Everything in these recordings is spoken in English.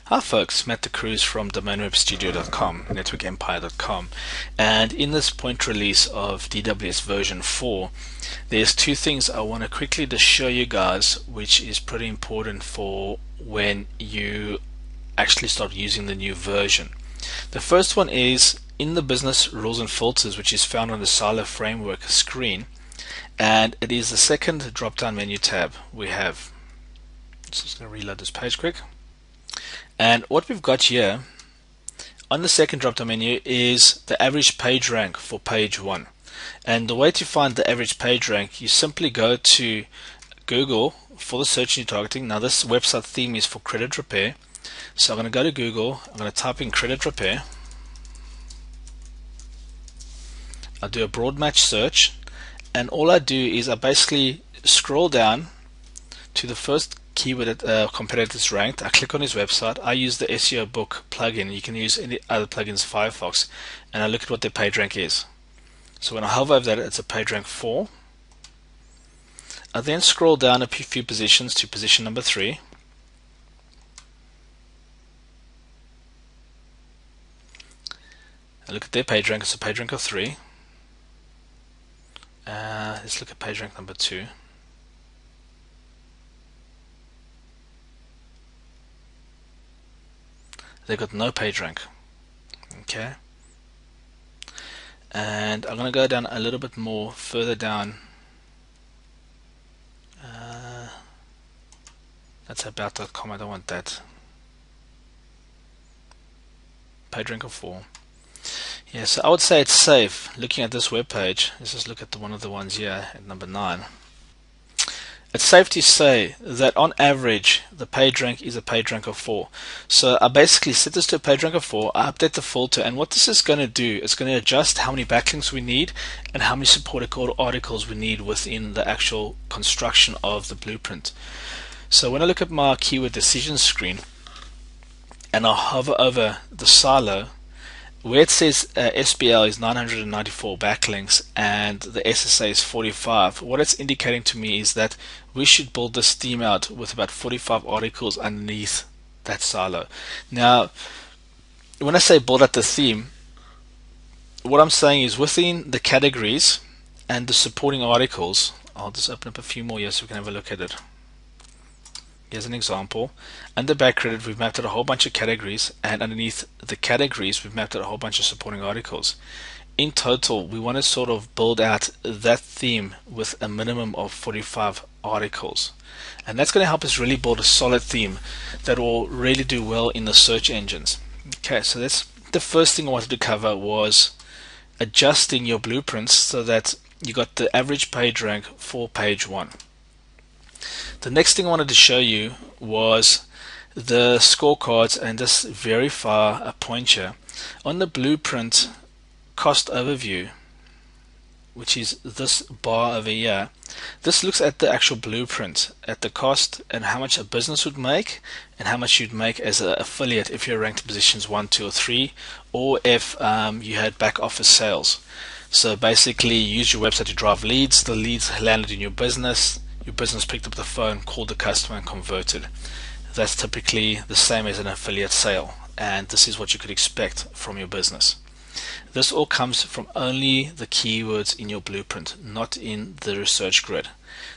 Hi folks, Matt the Cruz from domainwebstudio.com, networkempire.com, and in this point release of DWS version 4, there's two things I want to quickly just show you guys, which is pretty important for when you actually start using the new version. The first one is in the business rules and filters, which is found on the Silo framework screen, and it is the second drop down menu tab we have. So I'm just going to reload this page quick. And what we've got here on the second drop down menu is the average page rank for page 1. And the way to find the average page rank, you simply go to Google for the search you're targeting. Now this website theme is for credit repair. So I'm going to go to Google, I'm going to type in credit repair. I'll do a broad match search, and all I do is I basically scroll down to the first keyword competitors ranked. I click on his website. I use the SEO book plugin. You can use any other plugins, Firefox, and I look at what their page rank is. So when I hover over that, it's a page rank 4. I then scroll down a few positions to position number 3. I look at their page rank. It's a page rank of 3. Let's look at page rank number 2. They got no page rank. Okay, and I'm going to go down a little bit more further down. That's about.com. I don't want that. Page rank of 4. Yeah, so I would say it's safe looking at this web page. Let's just look at one of the ones here at number 9. It's safe to say that on average the page rank is a page rank of 4. So I basically set this to a page rank of 4, I update the filter, and what this is going to do, it's going to adjust how many backlinks we need and how many supported articles we need within the actual construction of the blueprint. So when I look at my keyword decision screen and I hover over the silo, where it says SBL is 994 backlinks and the SSA is 45, what it's indicating to me is that we should build this theme out with about 45 articles underneath that silo. Now, when I say build out the theme, what I'm saying is within the categories and the supporting articles, I'll just open up a few more here so we can have a look at it. Here's an example. Under back credit, we've mapped out a whole bunch of categories, and underneath the categories, we've mapped out a whole bunch of supporting articles. In total, we want to sort of build out that theme with a minimum of 45 articles. And that's going to help us really build a solid theme that will really do well in the search engines. Okay, so that's the first thing I wanted to cover, was adjusting your blueprints so that you got the average page rank for page 1. The next thing I wanted to show you was the scorecards, and just verify a pointer on the blueprint cost overview, which is this bar over here. This looks at the actual blueprint, at the cost and how much a business would make and how much you'd make as an affiliate if you're ranked positions 1, 2 or 3, or if you had back office sales. So basically you use your website to drive leads, the leads landed in your business picked up the phone, called the customer and converted. That's typically the same as an affiliate sale, and this is what you could expect from your business. This all comes from only the keywords in your blueprint, not in the research grid.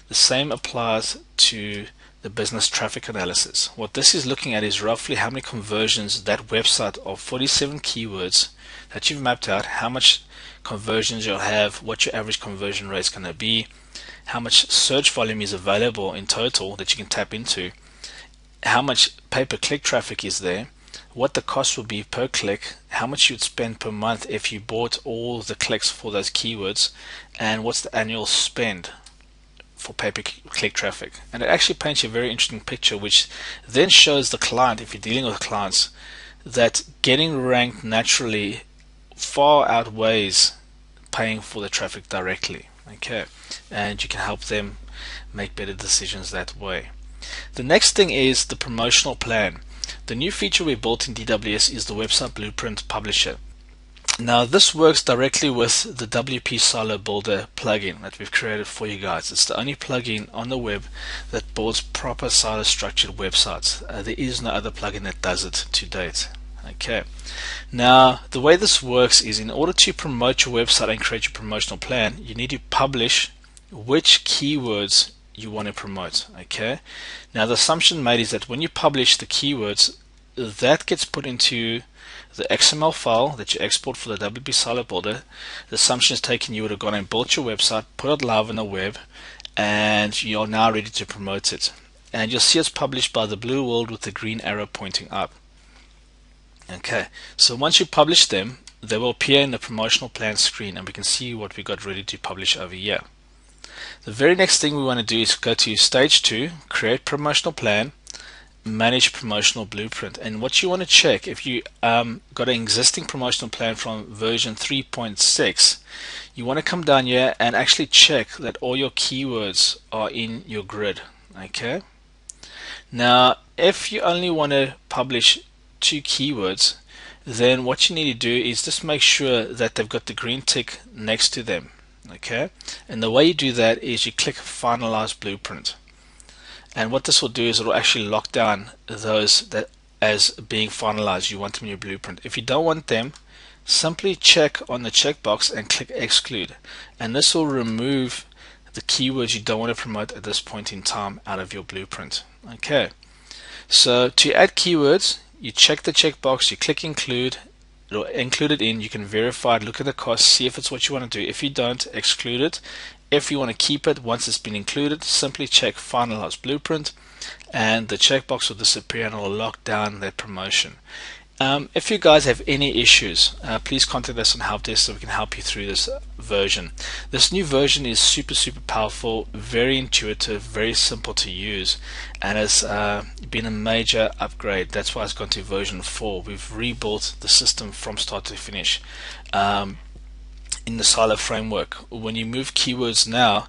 The same applies to the business traffic analysis. What this is looking at is roughly how many conversions that website of 47 keywords that you've mapped out, how much conversions you'll have, what your average conversion rate is going to be, how much search volume is available in total that you can tap into, how much pay-per-click traffic is there, what the cost would be per click, how much you'd spend per month if you bought all the clicks for those keywords, and what's the annual spend for pay-per-click traffic. And it actually paints you a very interesting picture, which then shows the client, if you're dealing with clients, that getting ranked naturally far outweighs paying for the traffic directly. Okay, and you can help them make better decisions that way. The next thing is the promotional plan. The new feature we built in DWS is the website blueprint publisher. Now this works directly with the WP Silo Builder plugin that we've created for you guys. It's the only plugin on the web that builds proper silo structured websites. There is no other plugin that does it to date. Okay. Now the way this works is, in order to promote your website and create your promotional plan, you need to publish which keywords you want to promote. Okay. Now the assumption made is that when you publish the keywords, that gets put into the XML file that you export for the WP Silo Builder. The assumption is taken you would have gone and built your website, put it live on the web, and you're now ready to promote it. And you'll see it's published by the blue world with the green arrow pointing up. Okay, so once you publish them, they will appear in the promotional plan screen, and we can see what we got ready to publish over here. The very next thing we want to do is go to stage 2, create promotional plan, manage promotional blueprint. And what you want to check, if you got an existing promotional plan from version 3.6, you want to come down here and actually check that all your keywords are in your grid. Okay, now if you only want to publish 2 keywords, then what you need to do is just make sure that they've got the green tick next to them. Okay, and the way you do that is you click finalize blueprint. And what this will do is it will actually lock down those that as being finalized. You want them in your blueprint. If you don't want them, simply check on the checkbox and click exclude. And this will remove the keywords you don't want to promote at this point in time out of your blueprint. Okay. So to add keywords, you check the checkbox, you click include. It'll include it in. You can verify it, look at the cost, see if it's what you want to do. If you don't, exclude it. If you want to keep it, once it's been included, simply check finalize blueprint, and the checkbox will disappear and it will lock down that promotion. If you guys have any issues, please contact us on help desk so we can help you through this version. This new version is super powerful, very intuitive, very simple to use, and it's been a major upgrade. That's why it's gone to version 4. We've rebuilt the system from start to finish. In the Silo framework, when you move keywords now,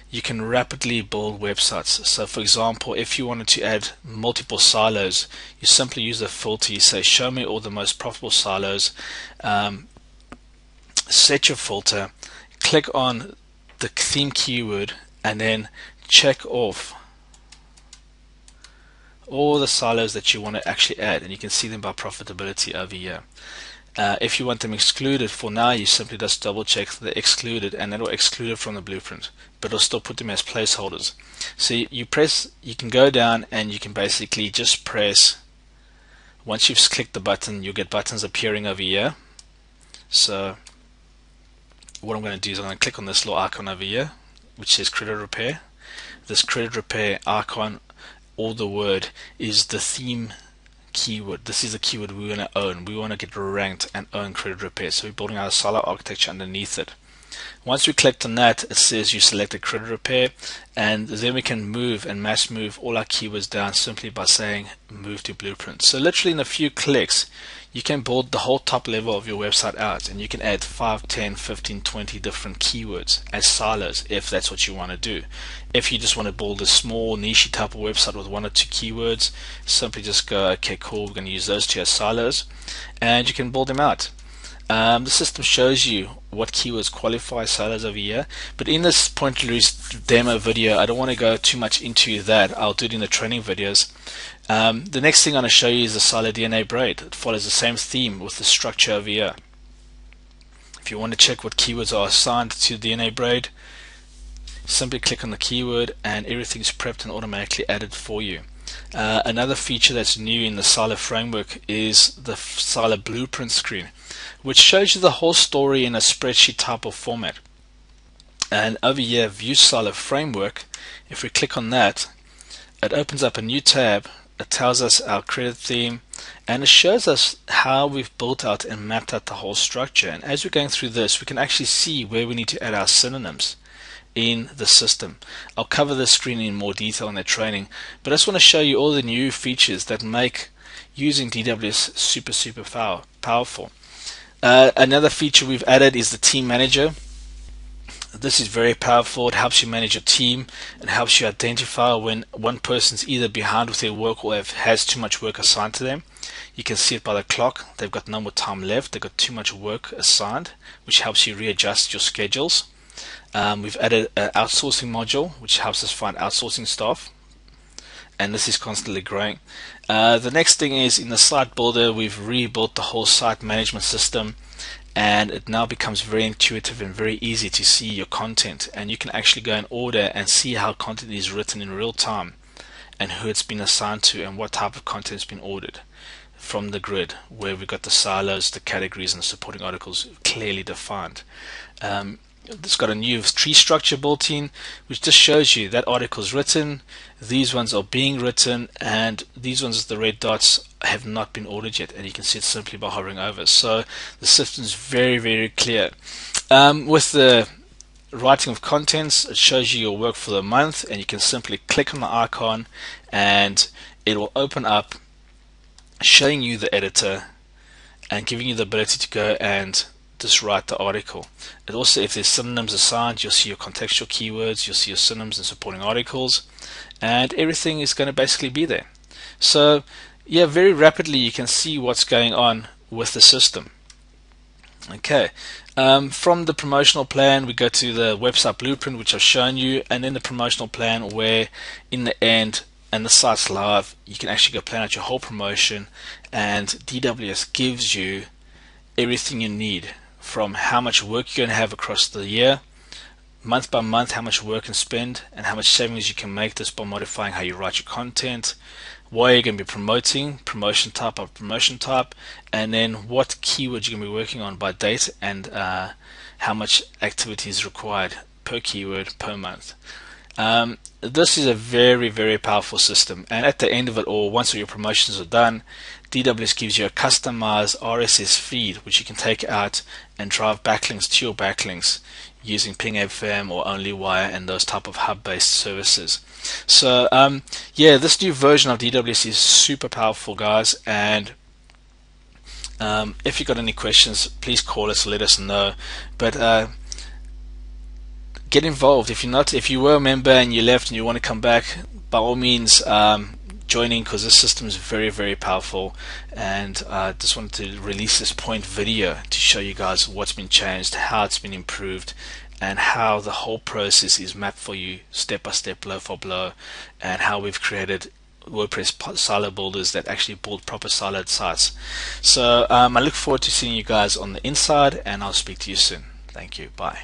you can rapidly build websites. So for example, if you wanted to add multiple silos, you simply use a filter. You say show me all the most profitable silos, set your filter, click on the theme keyword, and then check off all the silos that you want to actually add, and you can see them by profitability over here. If you want them excluded, for now you simply just double check the excluded, and it will exclude it from the blueprint, but it'll still put them as placeholders. So you can go down and you can basically just press, once you've clicked the button, you'll get buttons appearing over here. So what I'm going to do is I'm going to click on this little icon over here which says credit repair. This credit repair icon, or the word, is the theme keyword. This is a keyword we want to own. We want to get ranked and own credit repair, so we're building our silo architecture underneath it. Once we clicked on that, it says you selected credit repair, and then we can move and mass move all our keywords down simply by saying move to blueprint. So literally in a few clicks you can build the whole top level of your website out, and you can add 5, 10, 15, 20 different keywords as silos if that's what you want to do. If you just want to build a small niche type of website with 1 or 2 keywords, simply just go, okay, cool, we're going to use those 2 as silos, and you can build them out. The system shows you what keywords qualify as silos over here, but in this point release demo video I don't want to go too much into that. I'll do it in the training videos. The next thing I'm going to show you is the silo DNA braid. It follows the same theme with the structure over here. If you want to check what keywords are assigned to the DNA braid, simply click on the keyword and everything's prepped and automatically added for you. Another feature that's new in the Silo framework is the Silo blueprint screen, which shows you the whole story in a spreadsheet type of format. And over here, View Silo Framework, if we click on that, it opens up a new tab. It tells us our credit theme, and it shows us how we've built out and mapped out the whole structure. And as we're going through this, we can actually see where we need to add our synonyms in the system. I'll cover this screen in more detail in the training, but I just want to show you all the new features that make using DWS super powerful. Another feature we've added is the team manager. This is very powerful. It helps you manage your team and helps you identify when one person's either behind with their work or has too much work assigned to them. You can see it by the clock. They've got no more time left. They've got too much work assigned, which helps you readjust your schedules. We've added an outsourcing module, which helps us find outsourcing staff, and this is constantly growing. The next thing is, in the site builder, we've rebuilt the whole site management system, and it now becomes very intuitive and very easy to see your content, and you can actually go in order and see how content is written in real time and who it's been assigned to and what type of content has been ordered from the grid, where we've got the silos, the categories, and the supporting articles clearly defined. It's got a new tree structure built in, which just shows you that article is written, these ones are being written, and these ones, the red dots, have not been ordered yet, and you can see it simply by hovering over. So the system is very, very clear. With the writing of contents, it shows you your work for the month, and you can simply click on the icon and it will open up showing you the editor and giving you the ability to go and just write the article. It also, if there's synonyms assigned, you'll see your contextual keywords, you'll see your synonyms and supporting articles, and everything is going to basically be there. So yeah, very rapidly you can see what's going on with the system. Okay, from the promotional plan we go to the website blueprint, which I've shown you, and then the promotional plan, where in the end, and the site's live, you can actually go plan out your whole promotion, and DWS gives you everything you need, from how much work you're going to have across the year, month by month, how much work and spend, and how much savings you can make just by modifying how you write your content, why you're going to be promoting, promotion type by promotion type, and then what keywords you're going to be working on by date, and how much activity is required per keyword per month. This is a very, very powerful system, and at the end of it all, once all your promotions are done, DWS gives you a customized RSS feed which you can take out and drive backlinks to your backlinks using Ping FM or OnlyWire and those type of hub-based services. So yeah, this new version of DWS is super powerful, guys, and if you've got any questions, please call us, let us know. But get involved. If you were a member and you left and you want to come back, by all means join in, because this system is very, very powerful, and I just wanted to release this point video to show you guys what's been changed, how it's been improved, and how the whole process is mapped for you step by step, blow for blow, and how we've created WordPress silo builders that actually build proper siloed sites. So I look forward to seeing you guys on the inside, and I'll speak to you soon. Thank you. Bye.